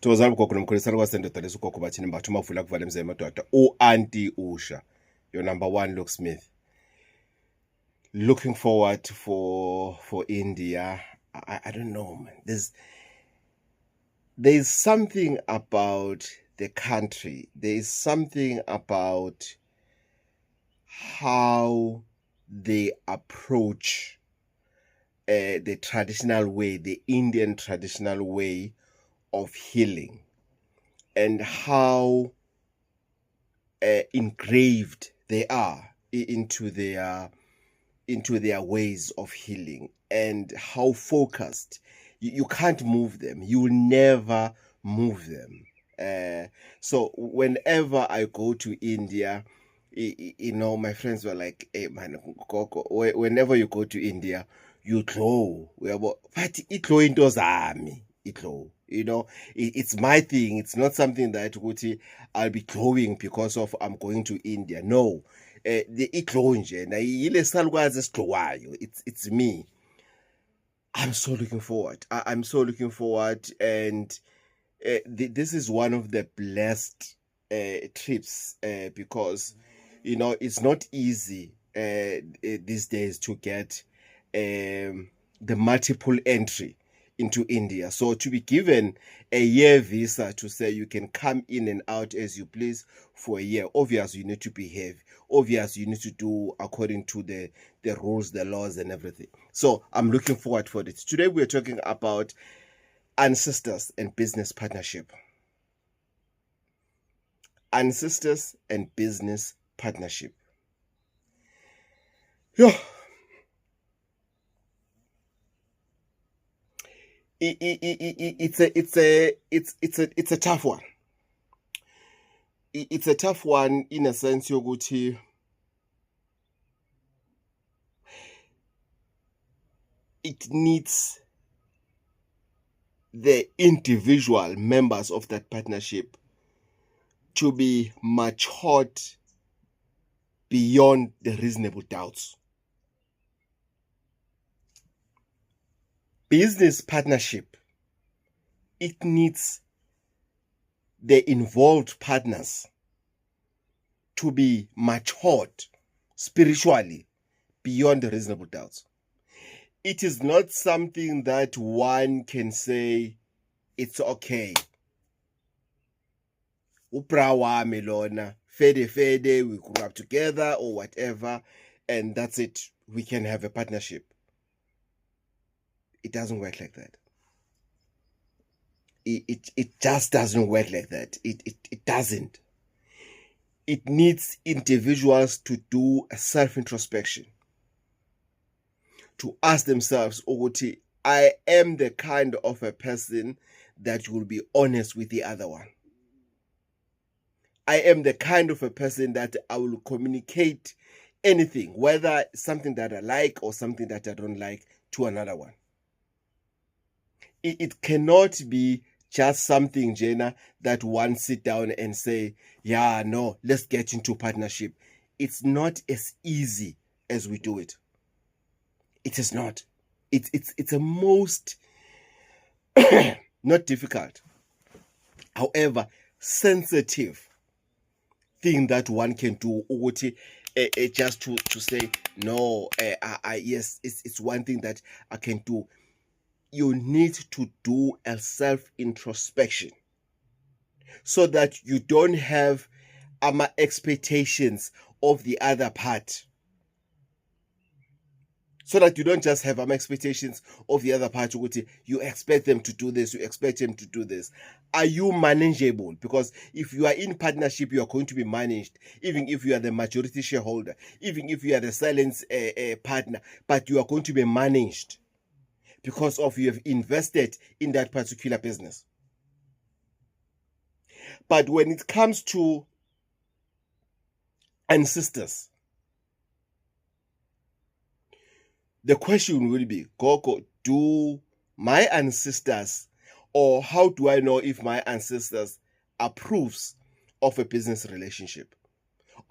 Tozama ugogo nomkhwelisana kwasendoda lesugogo bathini mbathu mavula kuvala emzini madoda. U-Auntie Usha, your number one locksmith. Looking forward for India. I don't know, man. There's something about the country. There is something about how they approach the traditional way, the Indian traditional way of healing, and how engraved they are into their ways of healing, and how focused. You can't move them. You will never move them. So whenever I go to India, my friends were like, "Hey man, whenever you go to India, you glow." But it glow into zami. It glow. It's my thing. It's not something that I'll be glowing because of I'm going to India. No. It's me. I'm so looking forward. I'm so looking forward, and this is one of the blessed trips because it's not easy these days to get the multiple entry into India. So to be given a year visa to say you can come in and out as you please for a year, obviously you need to behave. Obviously you need to do according to the rules, the laws and everything. So I'm looking forward for it. Today we're talking about ancestors and business partnership. Ancestors and business partnership. Yeah. It's a tough one. It's a tough one in a sense yokuthi it needs the individual members of that partnership to be matured beyond the reasonable doubts. Business partnership, it needs the involved partners to be matured spiritually beyond the reasonable doubts. It is not something that one can say it's okay. Uprawa melona, fede, we grew up together or whatever, and that's it. We can have a partnership. It doesn't work like that. It just doesn't work like that. It doesn't. It needs individuals to do a self-introspection, to ask themselves, I am the kind of a person that will be honest with the other one. I am the kind of a person that I will communicate anything, whether something that I like or something that I don't like, to another one. It cannot be just something, Jenna, that one sit down and say, yeah, no, let's get into partnership. It's not as easy as we do it. It is not. It's a most not difficult, however sensitive thing that one can do. Just to say no, yes, it's one thing that I can do. You need to do a self-introspection so that you don't have expectations of the other part. So that you don't just have expectations of the other party. You expect them to do this, you expect them to do this. Are you manageable? Because if you are in partnership, you are going to be managed, even if you are the majority shareholder, even if you are the silent partner, but you are going to be managed because of you have invested in that particular business. But when it comes to ancestors, the question will be, Gogo, do my ancestors, or how do I know if my ancestors approves of a business relationship,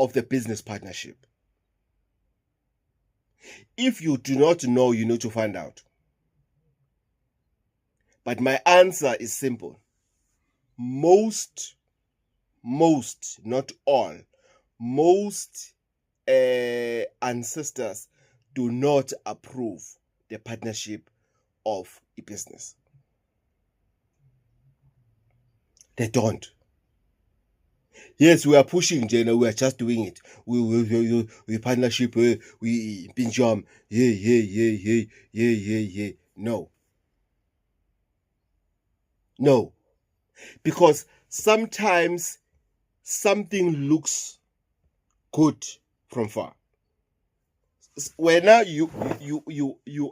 of the business partnership? If you do not know, you need to find out. But my answer is simple. most, not all, most ancestors do not approve the partnership of a business. They don't. Yes, we are pushing, Jenna. We are just doing it. We partnership. We pinjam. Yeah. No, because sometimes something looks good from far. When now you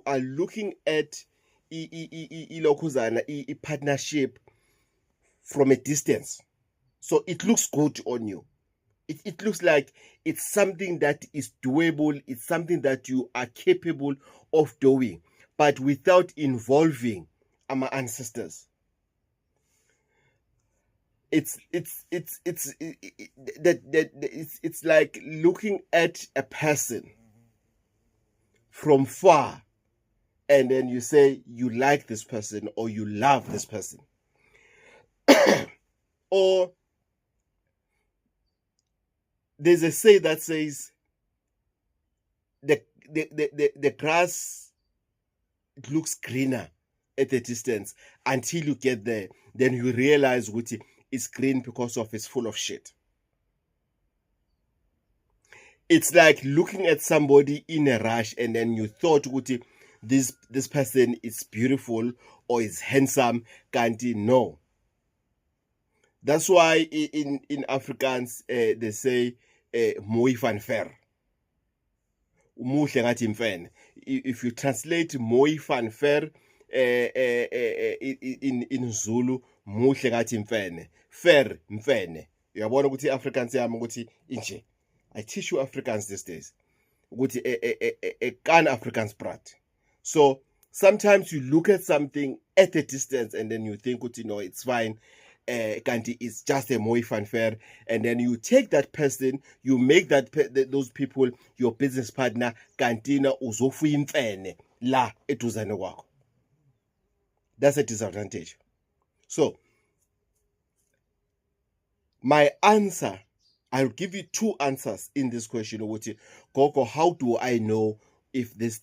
are looking at a partnership from a distance, so it looks good on you. It looks like it's something that is doable. It's something that you are capable of doing, but without involving our ancestors. It's like looking at a person from far, and then you say you like this person or you love this person. Or there's a say that says the grass looks greener at a distance until you get there. Then you realize it's green because of it's full of shit. It's like looking at somebody in a rush and then you thought this person is beautiful or is handsome. Kanti no. That's why in Afrikaans they say mooi van ver. If you translate mooi van ver in Zulu, muhle ngathi mfene. Ver mfene. Uyabona ukuthi Afrikaans yami ukuthi inje. I teach you Afrikaans these days. Ukuthi a kan Afrikaans praat. So sometimes you look at something at a distance and then you think it's fine. Kanti it's just a mooi van ver, and then you take that person, you make those people your business partner. Kantina uzofuya imfene la eduzane kwakho. That's a disadvantage. So my answer, I'll give you two answers in this question. Gogo, how do I know if this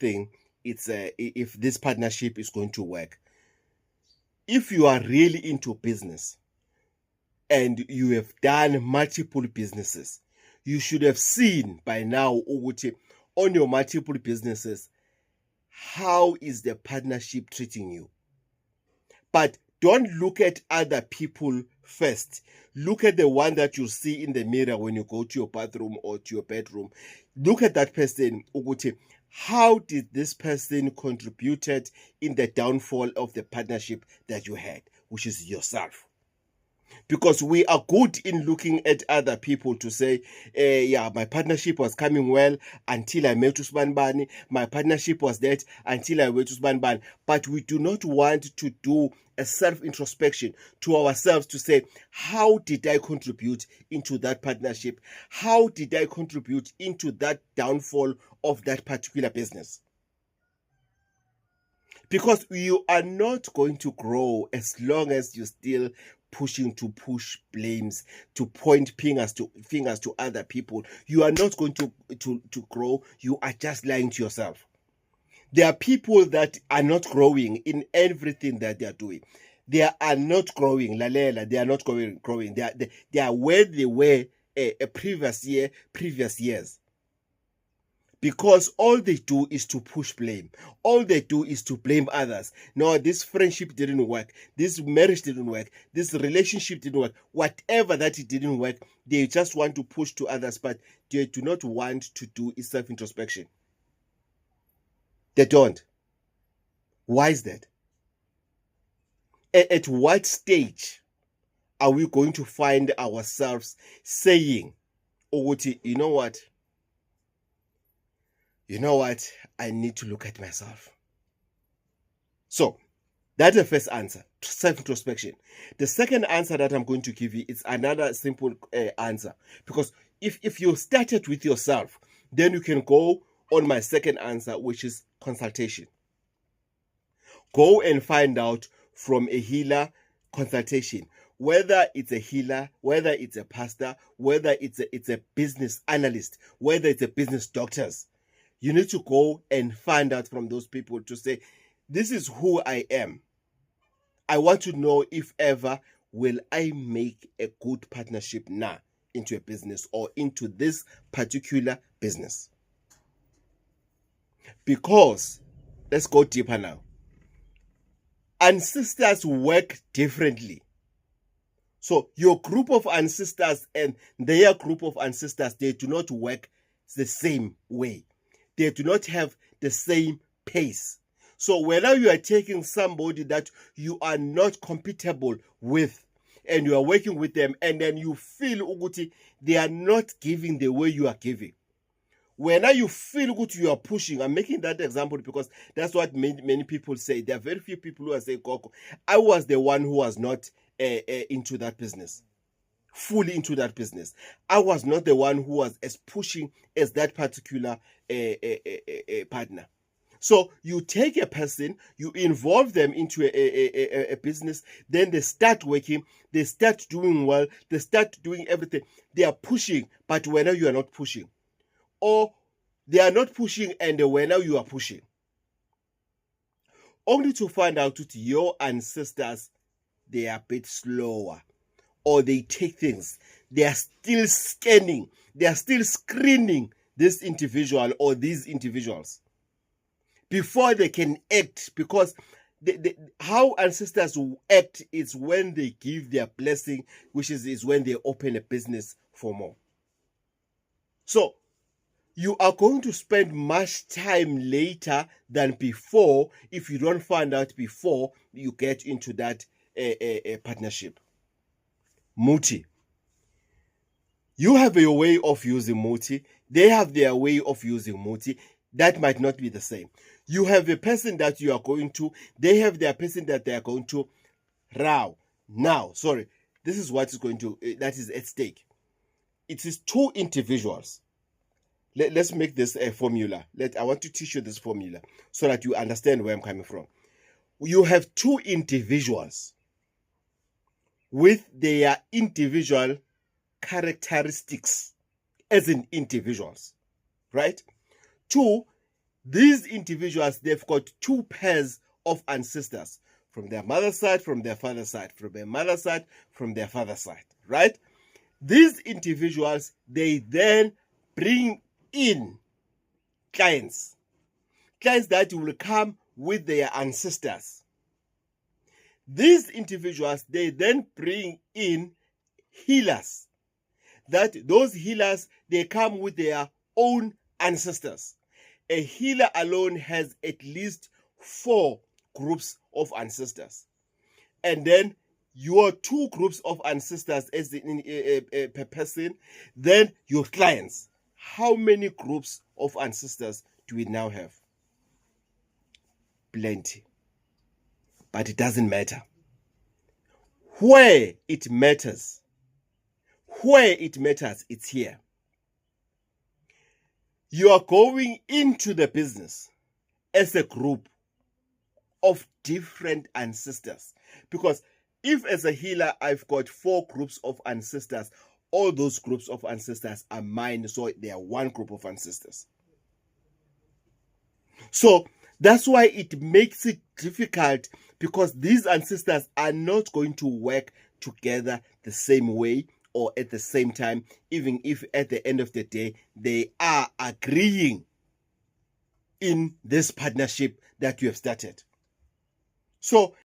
partnership is going to work? If you are really into business and you have done multiple businesses, you should have seen by now on your multiple businesses, how is the partnership treating you? But don't look at other people first. Look at the one that you see in the mirror when you go to your bathroom or to your bedroom. Look at that person. How did this person contributed in the downfall of the partnership that you had, which is yourself? Because we are good in looking at other people to say, my partnership was coming well until I met Usman Bani. My partnership was that until I met Usman Bani. But we do not want to do a self-introspection to ourselves to say, how did I contribute into that partnership? How did I contribute into that downfall of that particular business? Because you are not going to grow as long as you still pushing to push blames, to point fingers to other people. You are not going to grow. You are just lying to yourself. There are people that are not growing in everything that they are doing. They are not growing. Lalela, they are not growing. They are where they were previous years. Because all they do is to push blame. All they do is to blame others. No, this friendship didn't work. This marriage didn't work. This relationship didn't work. Whatever that it didn't work, they just want to push to others, but they do not want to do self-introspection. They don't. Why is that? At what stage are we going to find ourselves saying, you know what? I need to look at myself. So that's the first answer, self-introspection. The second answer that I'm going to give you is another simple answer. Because if you started with yourself, then you can go on my second answer, which is consultation. Go and find out from a healer, consultation. whether it's a healer, whether it's a pastor, whether it's a business analyst, whether it's a business doctors, you need to go and find out from those people to say, this is who I am. I want to know if ever will I make a good partnership now into a business or into this particular business. Because, let's go deeper now. Ancestors work differently. So your group of ancestors and their group of ancestors, they do not work the same way. They do not have the same pace. So whenever you are taking somebody that you are not compatible with and you are working with them and then you feel Uguti, they are not giving the way you are giving. Whenever you feel good, you are pushing. I'm making that example because that's what many people say. There are very few people who are saying, Coco, I was the one who was not into that business, fully into that business. I was not the one who was as pushing as that particular partner. So you take a person, you involve them into a business, then they start working, they start doing well, they start doing everything. They are pushing, but whenever you are not pushing, or they are not pushing and whenever you are pushing, only to find out that your ancestors, they are a bit slower, or they take things, they are still scanning, they are still screening this individual or these individuals before they can act, because how ancestors act is when they give their blessing, which is when they open a business for more. So you are going to spend much time later than before if you don't find out before you get into that partnership. Muti. You have your way of using Muti. They have their way of using Muti. That might not be the same. You have a person that you are going to. They have their person that they are going to. Now, sorry. This is what is going to, that is at stake. It is two individuals. Let's make this a formula. I want to teach you this formula so that you understand where I'm coming from. You have two individuals with their individual characteristics as in individuals, right? Two, these individuals, they've got two pairs of ancestors from their mother's side, from their father's side, from their mother's side, from their father's side, right? These individuals, they then bring in clients that will come with their ancestors. These individuals, they then bring in healers, that those healers, they come with their own ancestors. A healer alone has at least 4 groups of ancestors, and then your 2 groups of ancestors as per person, then your clients. How many groups of ancestors do we now have? Plenty. But it doesn't matter. Where it matters, it's here. You are going into the business as a group of different ancestors. Because if as a healer, I've got 4 groups of ancestors, all those groups of ancestors are mine, so they are one group of ancestors. So that's why it makes it difficult, because these ancestors are not going to work together the same way or at the same time, even if at the end of the day they are agreeing in this partnership that you have started. So